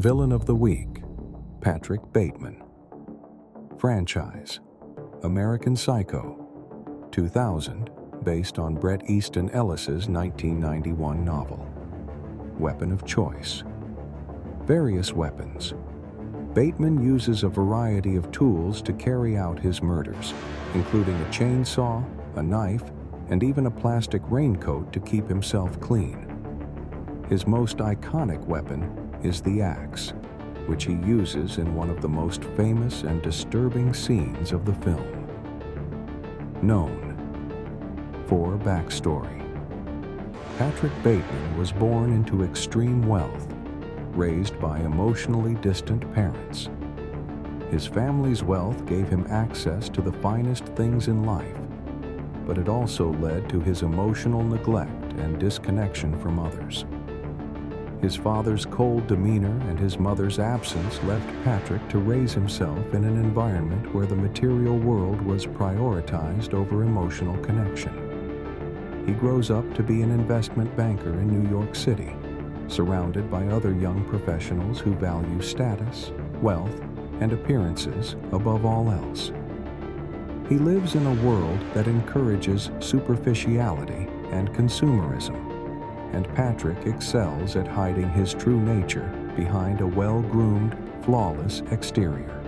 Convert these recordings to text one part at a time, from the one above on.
Villain of the Week, Patrick Bateman. Franchise, American Psycho, 2000, based on Bret Easton Ellis's 1991 novel. Weapon of choice. Various weapons. Bateman uses a variety of tools to carry out his murders, including a chainsaw, a knife, and even a plastic raincoat to keep himself clean. His most iconic weapon is the axe, which he uses in one of the most famous and disturbing scenes of the film. Known. For backstory. Patrick Bateman was born into extreme wealth, raised by emotionally distant parents. His family's wealth gave him access to the finest things in life, but it also led to his emotional neglect and disconnection from others. His father's cold demeanor and his mother's absence left Patrick to raise himself in an environment where the material world was prioritized over emotional connection. He grows up to be an investment banker in New York City, surrounded by other young professionals who value status, wealth, and appearances above all else. He lives in a world that encourages superficiality and consumerism, and Patrick excels at hiding his true nature behind a well-groomed, flawless exterior.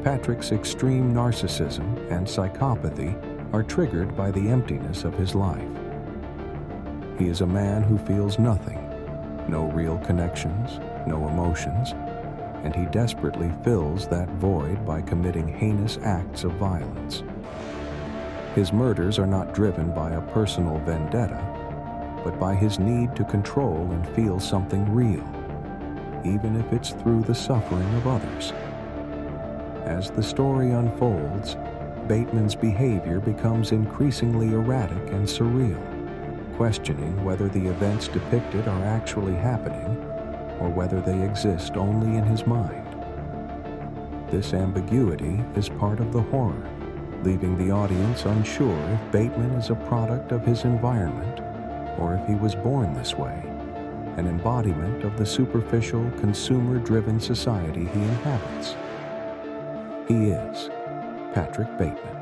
Patrick's extreme narcissism and psychopathy are triggered by the emptiness of his life. He is a man who feels nothing, no real connections, no emotions, and he desperately fills that void by committing heinous acts of violence. His murders are not driven by a personal vendetta, but by his need to control and feel something real, even if it's through the suffering of others. As the story unfolds, Bateman's behavior becomes increasingly erratic and surreal, questioning whether the events depicted are actually happening or whether they exist only in his mind. This ambiguity is part of the horror, leaving the audience unsure if Bateman is a product of his environment or if he was born this way, an embodiment of the superficial, consumer-driven society he inhabits. He is Patrick Bateman.